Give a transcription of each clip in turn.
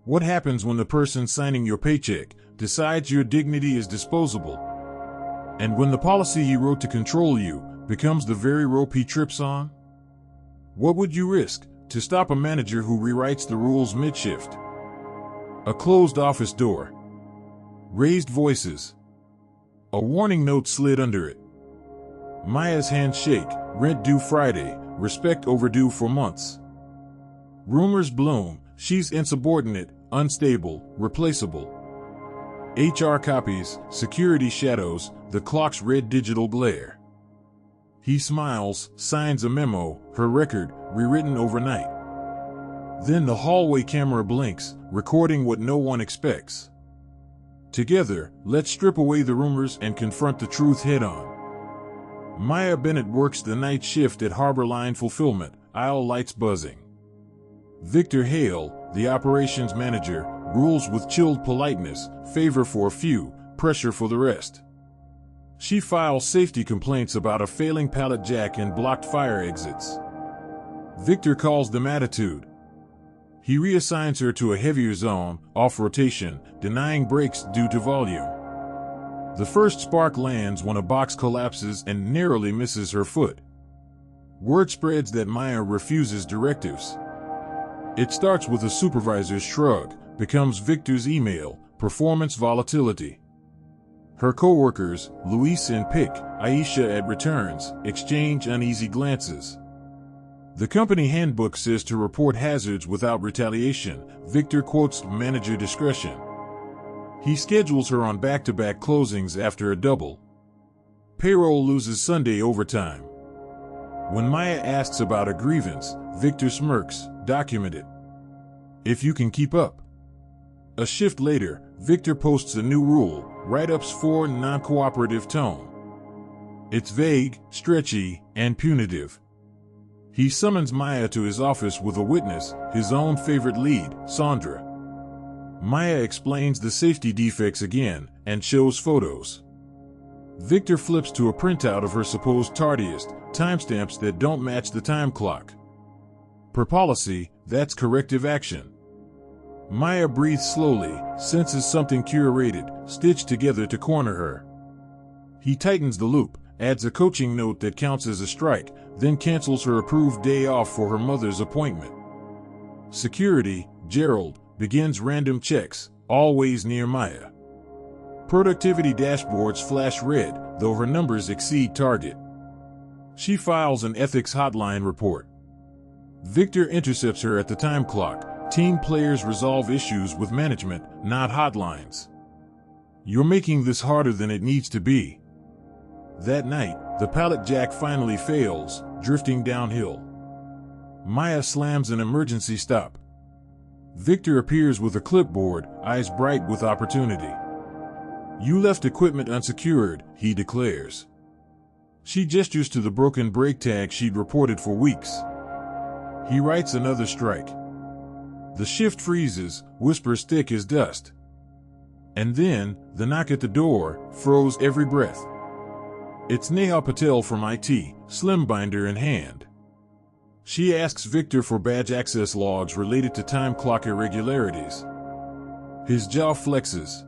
What happens when the person signing your paycheck decides your dignity is disposable? And when the policy he wrote to control you becomes the very rope he trips on? What would you risk to stop a manager who rewrites the rules mid-shift? A closed office door. Raised voices. A warning note slid under it. Maya's hands shake. Rent due Friday. Respect overdue for months. Rumors bloom. She's insubordinate, unstable, replaceable. HR copies, security shadows, the clock's red digital glare. He smiles, signs a memo, her record, rewritten overnight. Then the hallway camera blinks, recording what no one expects. Together, let's strip away the rumors and confront the truth head-on. Maya Bennett works the night shift at Harbor Line Fulfillment, aisle lights buzzing. Victor Hale, the operations manager, rules with chilled politeness, favor for a few, pressure for the rest. She files safety complaints about a failing pallet jack and blocked fire exits. Victor calls them attitude. He reassigns her to a heavier zone, off rotation, denying breaks due to volume. The first spark lands when a box collapses and narrowly misses her foot. Word spreads that Maya refuses directives. It starts with a supervisor's shrug, becomes Victor's email, performance volatility. Her co-workers, Luis and Pick, Aisha at returns, exchange uneasy glances. The company handbook says to report hazards without retaliation. Victor quotes manager discretion. He schedules her on back-to-back closings after a double. Payroll loses Sunday overtime. When Maya asks about a grievance, Victor smirks, document it. If you can keep up. A shift later, Victor posts a new rule, write-ups for non-cooperative tone. It's vague, stretchy, and punitive. He summons Maya to his office with a witness, his own favorite lead, Sandra. Maya explains the safety defects again, and shows photos. Victor flips to a printout of her supposed tardiest, timestamps that don't match the time clock. Per policy, that's corrective action. Maya breathes slowly, senses something curated, stitched together to corner her. He tightens the loop, adds a coaching note that counts as a strike, then cancels her approved day off for her mother's appointment. Security, Gerald, begins random checks, always near Maya. Productivity dashboards flash red, though her numbers exceed target. She files an ethics hotline report. Victor intercepts her at the time clock. Team players resolve issues with management, not hotlines. You're making this harder than it needs to be. That night, the pallet jack finally fails, drifting downhill. Maya slams an emergency stop. Victor appears with a clipboard, eyes bright with opportunity. You left equipment unsecured, he declares. She gestures to the broken brake tag she'd reported for weeks. He writes another strike. The shift freezes, whispers thick as dust. And then, the knock at the door, froze every breath. It's Neha Patel from IT, slim binder in hand. She asks Victor for badge access logs related to time clock irregularities. His jaw flexes.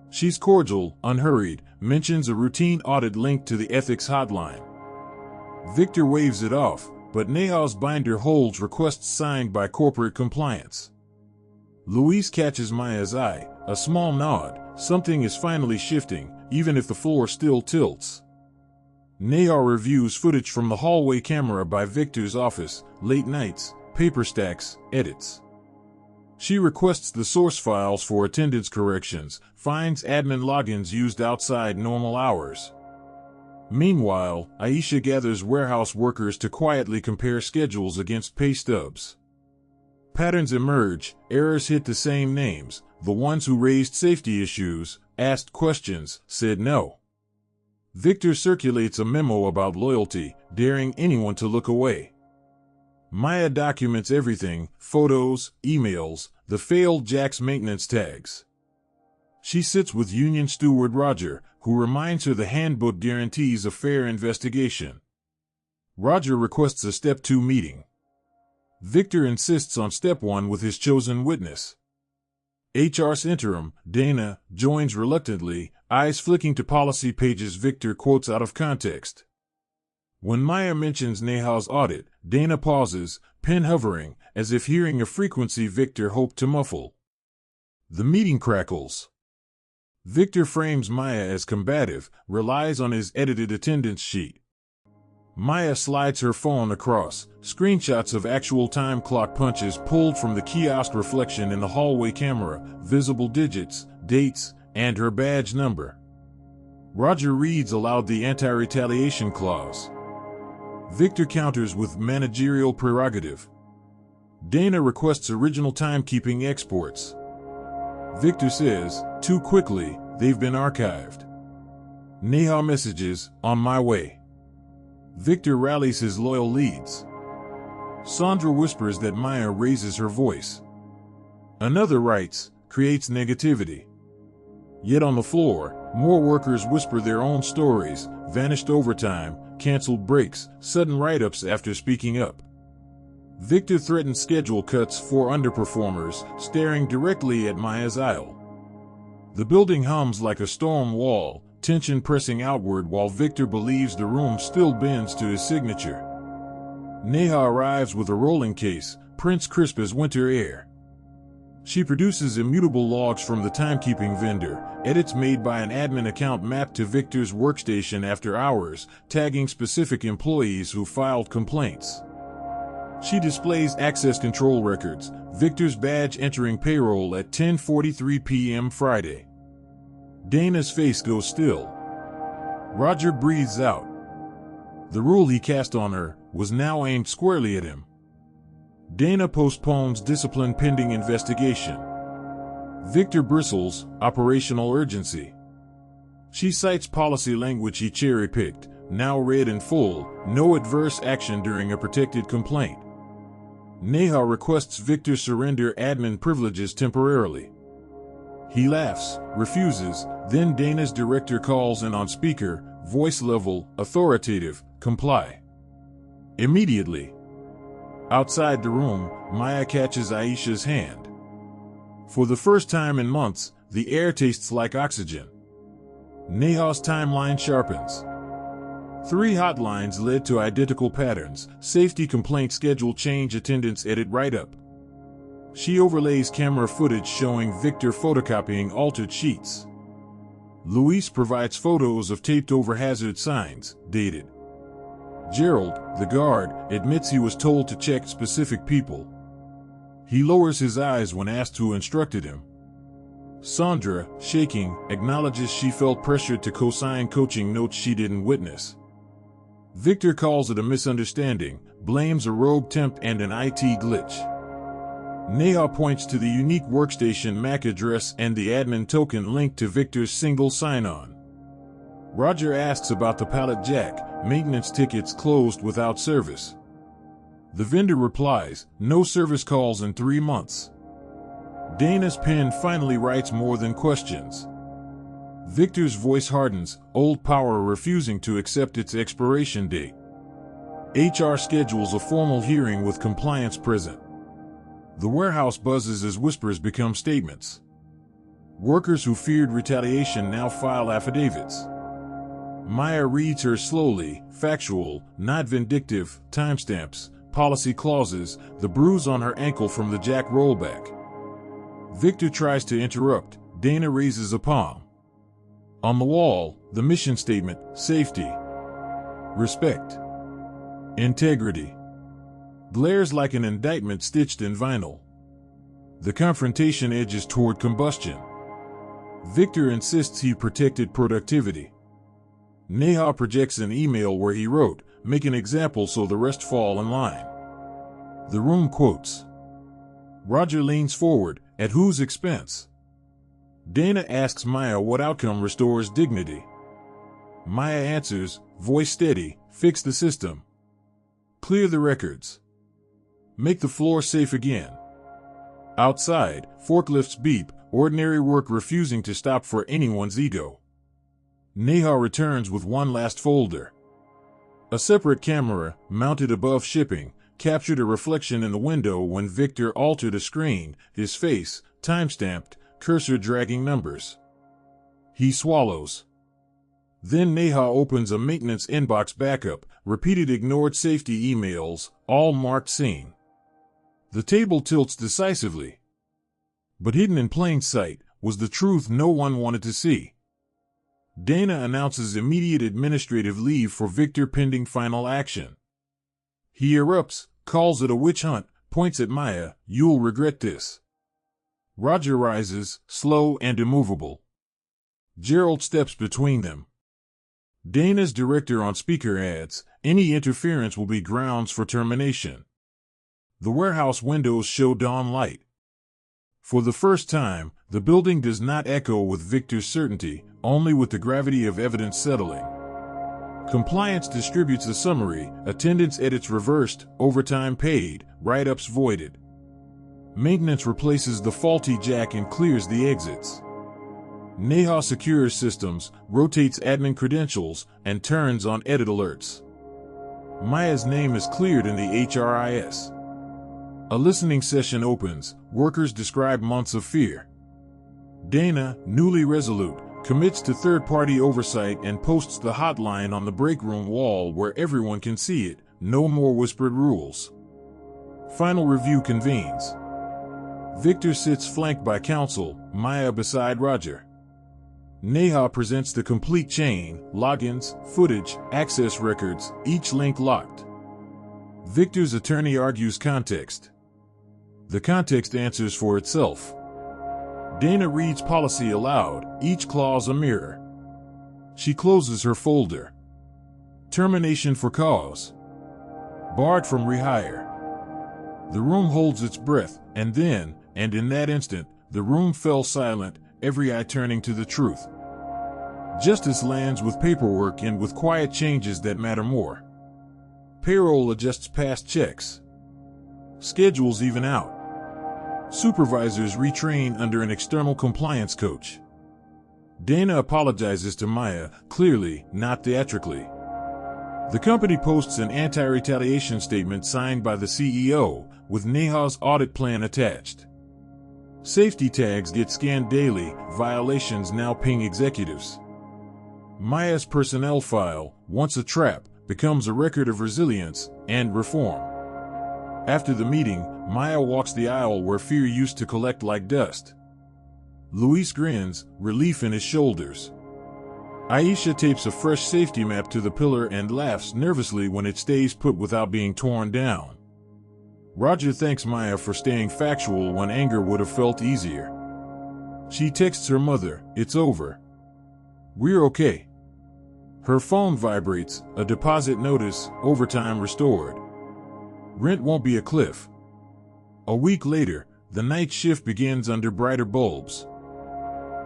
She's cordial, unhurried, mentions a routine audit linked to the ethics hotline. Victor waves it off, but Neha's binder holds requests signed by corporate compliance. Luis catches Maya's eye, a small nod, something is finally shifting, even if the floor still tilts. Neha reviews footage from the hallway camera by Victor's office, late nights, paper stacks, edits. She requests the source files for attendance corrections, finds admin logins used outside normal hours. Meanwhile, Aisha gathers warehouse workers to quietly compare schedules against pay stubs. Patterns emerge, errors hit the same names, the ones who raised safety issues, asked questions, said no. Victor circulates a memo about loyalty, daring anyone to look away. Maya documents everything, photos, emails, the failed Jack's maintenance tags. She sits with union steward Roger, who reminds her the handbook guarantees a fair investigation. Roger requests a Step 2 meeting. Victor insists on Step 1 with his chosen witness. HR's interim, Dana, joins reluctantly, eyes flicking to policy pages Victor quotes out of context. When Maya mentions Neha's audit, Dana pauses, pen hovering, as if hearing a frequency Victor hoped to muffle. The meeting crackles. Victor frames Maya as combative, relies on his edited attendance sheet. Maya slides her phone across, screenshots of actual time clock punches pulled from the kiosk reflection in the hallway camera, visible digits, dates, and her badge number. Roger reads aloud the anti-retaliation clause. Victor counters with managerial prerogative. Dana requests original timekeeping exports. Victor says, too quickly, they've been archived. Neha messages, on my way. Victor rallies his loyal leads. Sandra whispers that Maya raises her voice. Another writes, creates negativity. Yet on the floor, more workers whisper their own stories, vanished overtime, canceled breaks, sudden write-ups after speaking up. Victor threatens schedule cuts for underperformers, staring directly at Maya's aisle. The building hums like a storm wall, tension pressing outward while Victor believes the room still bends to his signature. Neha arrives with a rolling case, prints crisp as winter air. She produces immutable logs from the timekeeping vendor, edits made by an admin account mapped to Victor's workstation after hours, tagging specific employees who filed complaints. She displays access control records, Victor's badge entering payroll at 10:43 p.m. Friday. Dana's face goes still. Roger breathes out. The rule he cast on her was now aimed squarely at him. Dana postpones discipline pending investigation. Victor bristles, operational urgency. She cites policy language he cherry-picked, now read in full, no adverse action during a protected complaint. Neha requests Victor surrender admin privileges temporarily. He laughs, refuses, then Dana's director calls in on speaker, voice level, authoritative, comply. Immediately. Outside the room, Maya catches Aisha's hand. For the first time in months, the air tastes like oxygen. Neha's timeline sharpens. 3 hotlines led to identical patterns: safety complaint, schedule change, attendance edit, write-up. She overlays camera footage showing Victor photocopying altered sheets. Luis provides photos of taped over hazard signs, dated. Gerald, the guard, admits he was told to check specific people. He lowers his eyes when asked who instructed him. Sandra, shaking, acknowledges she felt pressured to co-sign coaching notes she didn't witness. Victor calls it a misunderstanding, blames a rogue temp and an IT glitch. Neha points to the unique workstation MAC address and the admin token linked to Victor's single sign-on. Roger asks about the pallet jack, maintenance tickets closed without service. The vendor replies, no service calls in 3 months. Dana's pen finally writes more than questions. Victor's voice hardens, old power refusing to accept its expiration date. HR schedules a formal hearing with compliance present. The warehouse buzzes as whispers become statements. Workers who feared retaliation now file affidavits. Maya reads her slowly, factual, not vindictive, timestamps, policy clauses, the bruise on her ankle from the jack rollback. Victor tries to interrupt. Dana raises a palm. On the wall, the mission statement: safety, respect, integrity. Glares like an indictment stitched in vinyl. The confrontation edges toward combustion. Victor insists he protected productivity. Neha projects an email where he wrote, make an example so the rest fall in line. The room quotes. Roger leans forward, at whose expense? Dana asks Maya what outcome restores dignity. Maya answers, voice steady, fix the system. Clear the records. Make the floor safe again. Outside, forklifts beep, ordinary work refusing to stop for anyone's ego. Neha returns with one last folder. A separate camera, mounted above shipping, captured a reflection in the window when Victor altered a screen, his face, timestamped, cursor dragging numbers. He swallows. Then Neha opens a maintenance inbox backup, repeated ignored safety emails, all marked seen. The table tilts decisively. But hidden in plain sight was the truth no one wanted to see. Dana announces immediate administrative leave for Victor pending final action. He erupts, calls it a witch hunt, points at Maya, "You'll regret this." Roger rises, slow and immovable. Gerald steps between them. Dana's director on speaker adds, "Any interference will be grounds for termination." The warehouse windows show dawn light. For the first time, the building does not echo with Victor's certainty, only with the gravity of evidence settling. Compliance distributes a summary, attendance edits reversed, overtime paid, write-ups voided. Maintenance replaces the faulty jack and clears the exits. Neha secures systems, rotates admin credentials, and turns on edit alerts. Maya's name is cleared in the HRIS. A listening session opens, workers describe months of fear. Dana, newly resolute, commits to third-party oversight and posts the hotline on the break room wall where everyone can see it, no more whispered rules. Final review convenes. Victor sits flanked by counsel, Maya beside Roger. Neha presents the complete chain, logins, footage, access records, each link locked. Victor's attorney argues context. The context answers for itself. Dana reads policy aloud, each clause a mirror. She closes her folder. Termination for cause. Barred from rehire. The room holds its breath, and then, and in that instant, the room fell silent, every eye turning to the truth. Justice lands with paperwork and with quiet changes that matter more. Payroll adjusts past checks. Schedules even out. Supervisors retrain under an external compliance coach. Dana apologizes to Maya, clearly, not theatrically. The company posts an anti-retaliation statement signed by the CEO, with Neha's audit plan attached. Safety tags get scanned daily, violations now ping executives. Maya's personnel file, once a trap, becomes a record of resilience and reform. After the meeting, Maya walks the aisle where fear used to collect like dust. Luis grins, relief in his shoulders. Aisha tapes a fresh safety map to the pillar and laughs nervously when it stays put without being torn down. Roger thanks Maya for staying factual when anger would have felt easier. She texts her mother, "It's over. We're okay." Her phone vibrates, a deposit notice, overtime restored. Rent won't be a cliff. A week later, the night shift begins under brighter bulbs.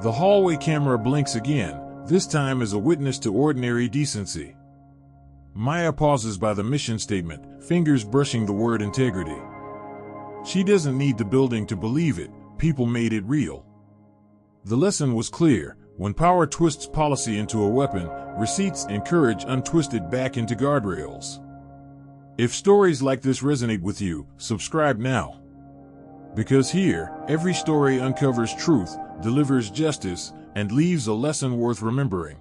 The hallway camera blinks again, this time as a witness to ordinary decency. Maya pauses by the mission statement, fingers brushing the word integrity. She doesn't need the building to believe it, people made it real. The lesson was clear: when power twists policy into a weapon, receipts and courage untwisted back into guardrails. If stories like this resonate with you, subscribe now. Because here, every story uncovers truth, delivers justice, and leaves a lesson worth remembering.